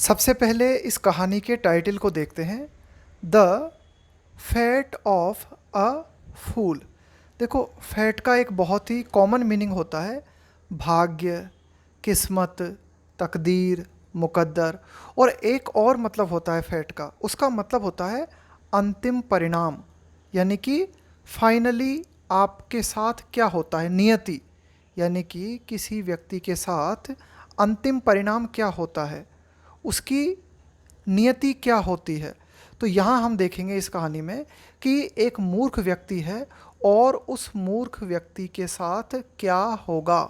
सबसे पहले इस कहानी के टाइटल को देखते हैं, द फैट ऑफ अ फूल। देखो, फैट का एक बहुत ही कॉमन मीनिंग होता है भाग्य, किस्मत, तकदीर, मुकद्दर। और एक और मतलब होता है फैट का, उसका मतलब होता है अंतिम परिणाम, यानी कि फाइनली आपके साथ क्या होता है, नियति, यानी कि किसी व्यक्ति के साथ अंतिम परिणाम क्या होता है, उसकी नियति क्या होती है। तो यहाँ हम देखेंगे इस कहानी में कि एक मूर्ख व्यक्ति है और उस मूर्ख व्यक्ति के साथ क्या होगा,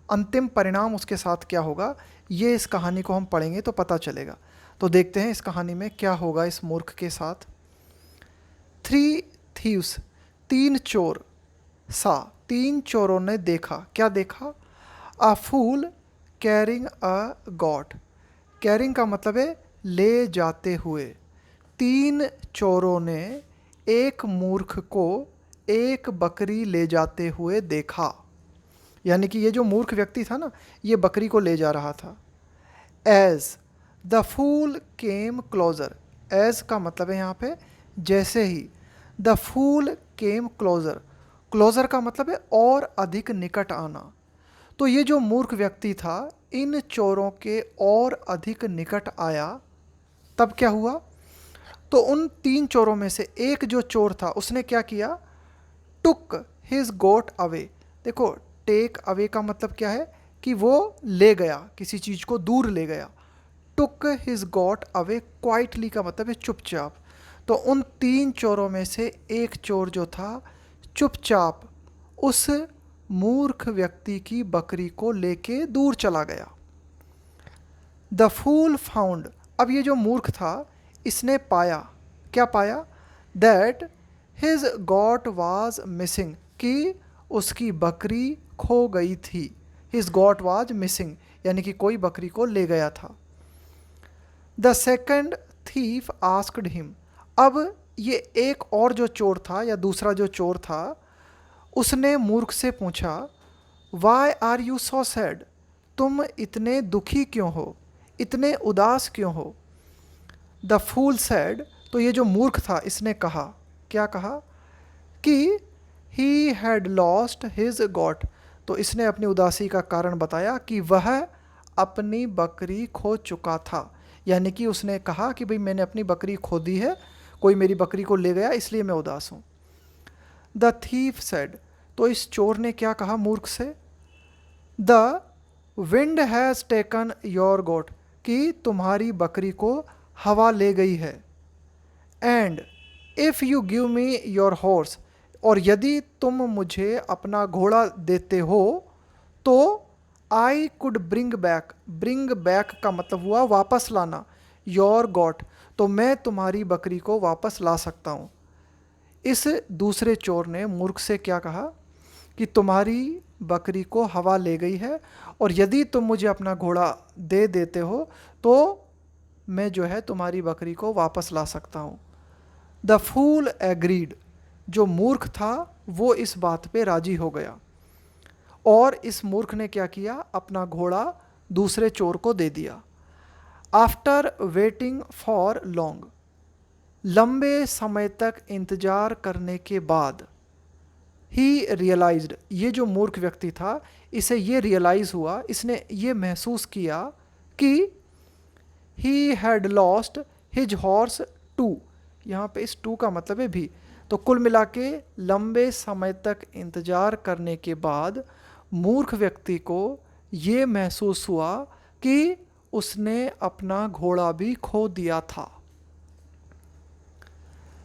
अंतिम परिणाम उसके साथ क्या होगा, ये इस कहानी को हम पढ़ेंगे तो पता चलेगा। तो देखते हैं इस कहानी में क्या होगा इस मूर्ख के साथ। थ्री थीव्स, तीन चोर, सा, तीन चोरों ने देखा, क्या देखा, अ फूल कैरिंग अ गॉट। कैरिंग का मतलब है ले जाते हुए। तीन चोरों ने एक मूर्ख को एक बकरी ले जाते हुए देखा, यानी कि ये जो मूर्ख व्यक्ति था ना, ये बकरी को ले जा रहा था। As the fool came closer, as का मतलब है यहाँ पे जैसे ही, the fool came closer, closer का मतलब है और अधिक निकट आना। तो ये जो मूर्ख व्यक्ति था इन चोरों के और अधिक निकट आया, तब क्या हुआ, तो उन तीन चोरों में से एक जो चोर था उसने क्या किया, टुक हिज गोट अवे। देखो, टेक अवे का मतलब क्या है कि वो ले गया, किसी चीज़ को दूर ले गया। Took his got away quietly का मतलब है चुपचाप। तो उन तीन चोरों में से एक चोर जो था चुपचाप उस मूर्ख व्यक्ति की बकरी को लेके दूर चला गया। द फूल फाउंड, अब ये जो मूर्ख था इसने पाया, क्या पाया, that his got was missing, कि उसकी बकरी खो गई थी। हिज गॉट वाज मिसिंग, यानी कि कोई बकरी को ले गया था। The second thief asked him, अब ये एक और जो चोर था या दूसरा जो चोर था उसने मूर्ख से पूछा, why are you so sad, तुम इतने दुखी क्यों हो, इतने उदास क्यों हो। द फूल सैड, तो ये जो मूर्ख था इसने कहा, क्या कहा, कि he had lost his got, तो इसने अपनी उदासी का कारण बताया कि वह अपनी बकरी खो चुका था। यानी कि उसने कहा कि भाई मैंने अपनी बकरी खो दी है, कोई मेरी बकरी को ले गया इसलिए मैं उदास हूँ। द थीफ सेड, तो इस चोर ने क्या कहा मूर्ख से, the wind has taken your goat, कि तुम्हारी बकरी को हवा ले गई है। And if you give me your horse, और यदि तुम मुझे अपना घोड़ा देते हो तो आई कुड ब्रिंग बैक का मतलब हुआ वापस लाना, योर गॉट, तो मैं तुम्हारी बकरी को वापस ला सकता हूँ। इस दूसरे चोर ने मूर्ख से क्या कहा कि तुम्हारी बकरी को हवा ले गई है और यदि तुम मुझे अपना घोड़ा दे देते हो तो मैं जो है तुम्हारी बकरी को वापस ला सकता हूँ। द फूल एग्रीड, जो मूर्ख था वो इस बात पे राजी हो गया और इस मूर्ख ने क्या किया, अपना घोड़ा दूसरे चोर को दे दिया। आफ्टर वेटिंग फॉर लॉन्ग, लंबे समय तक इंतजार करने के बाद, ही रियलाइज्ड, ये जो मूर्ख व्यक्ति था इसे ये रियलाइज़ हुआ, इसने ये महसूस किया कि he had lost his horse too, यहाँ पे इस टू का मतलब है भी। तो कुल मिला के लंबे समय तक इंतज़ार करने के बाद मूर्ख व्यक्ति को ये महसूस हुआ कि उसने अपना घोड़ा भी खो दिया था।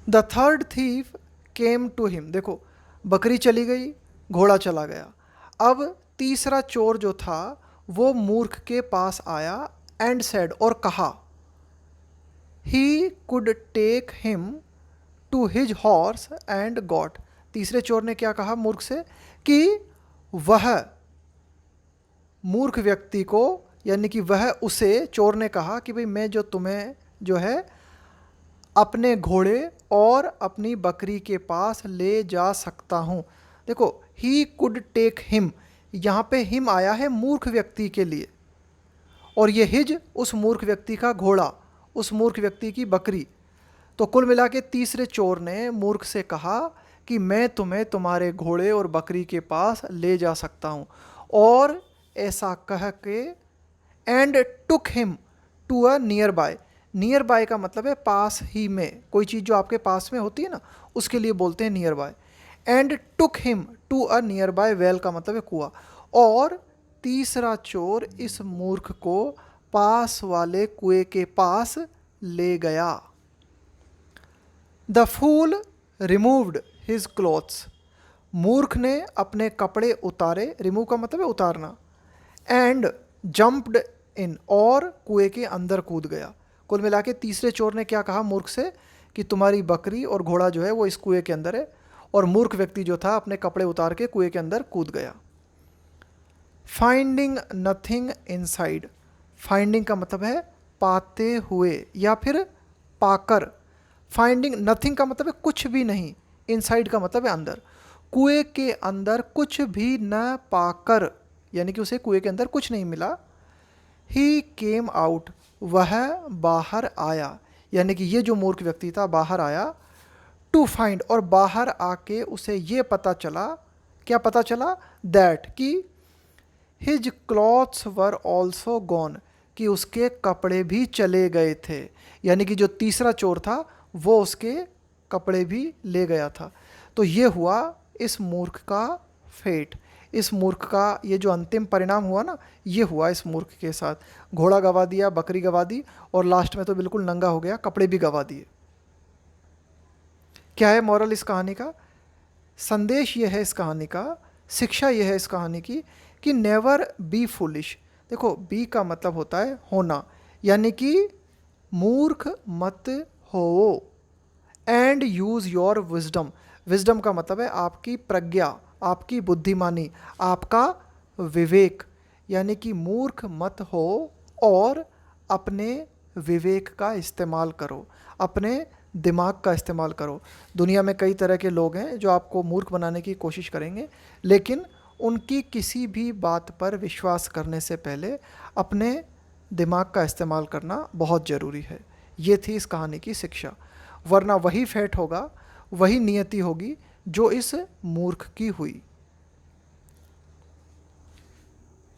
The third thief came to him, देखो बकरी चली गई, घोड़ा चला गया। अब तीसरा चोर जो था वो मूर्ख के पास आया एंड सेड, और कहा, he could take him to his horse and got. तीसरे चोर ने क्या कहा मूर्ख से कि वह मूर्ख व्यक्ति को, यानी कि वह उसे, चोर ने कहा कि भाई मैं जो तुम्हें जो है अपने घोड़े और अपनी बकरी के पास ले जा सकता हूँ। देखो, ही कुड टेक हिम, यहाँ पे हिम आया है मूर्ख व्यक्ति के लिए और ये हिज उस मूर्ख व्यक्ति का घोड़ा, उस मूर्ख व्यक्ति की बकरी। तो कुल मिला के तीसरे चोर ने मूर्ख से कहा कि मैं तुम्हें तुम्हारे घोड़े और बकरी के पास ले जा सकता हूँ, और ऐसा कह के and took him to a nearby. Nearby का मतलब है पास ही में, कोई चीज़ जो आपके पास में होती है ना, उसके लिए बोलते हैं nearby. And took him to a nearby well का मतलब है कुआं। और तीसरा चोर इस मूर्ख को पास वाले कुएं के पास ले गया। The fool removed his clothes. मूर्ख ने अपने कपड़े उतारे, रिमूव का मतलब है उतारना, एंड जंप्ड इन, और कुएं के अंदर कूद गया। कुल मिला के तीसरे चोर ने क्या कहा मूर्ख से कि तुम्हारी बकरी और घोड़ा जो है वो इस कुएं के अंदर है, और मूर्ख व्यक्ति जो था अपने कपड़े उतार के कुएं के अंदर कूद गया। Finding nothing inside. फाइंडिंग का मतलब है पाते हुए या फिर पाकर। फाइंडिंग नथिंग का मतलब है कुछ भी नहीं, इनसाइड का मतलब है अंदर। कुएं के अंदर कुछ भी न पाकर, यानी कि उसे कुएं के अंदर कुछ नहीं मिला। ही केम आउट, वह बाहर आया, यानी कि ये जो मूर्ख व्यक्ति था बाहर आया। टू फाइंड, और बाहर आके उसे ये पता चला, क्या पता चला, दैट कि his clothes were also gone, कि उसके कपड़े भी चले गए थे। यानी कि जो तीसरा चोर था वो उसके कपड़े भी ले गया था। तो ये हुआ इस मूर्ख का फेट, इस मूर्ख का ये जो अंतिम परिणाम हुआ ना, ये हुआ इस मूर्ख के साथ। घोड़ा गवा दिया, बकरी गवा दी, और लास्ट में तो बिल्कुल नंगा हो गया, कपड़े भी गवा दिए। क्या है मॉरल इस कहानी का? संदेश ये है इस कहानी का, शिक्षा ये है इस कहानी की कि नेवर बी फुलिश। देखो, बी का मतलब होता है होना, यानी कि मूर्ख मत हो। And use your wisdom. Wisdom का मतलब है आपकी प्रज्ञा, आपकी बुद्धिमानी, आपका विवेक। यानी कि मूर्ख मत हो और अपने विवेक का इस्तेमाल करो, अपने दिमाग का इस्तेमाल करो। दुनिया में कई तरह के लोग हैं जो आपको मूर्ख बनाने की कोशिश करेंगे, लेकिन उनकी किसी भी बात पर विश्वास करने से पहले अपने दिमाग का इस्तेमाल करना बहुत ज़रूरी है। ये थी इस कहानी की शिक्षा, वरना वही फेट होगा, वही नियति होगी जो इस मूर्ख की हुई।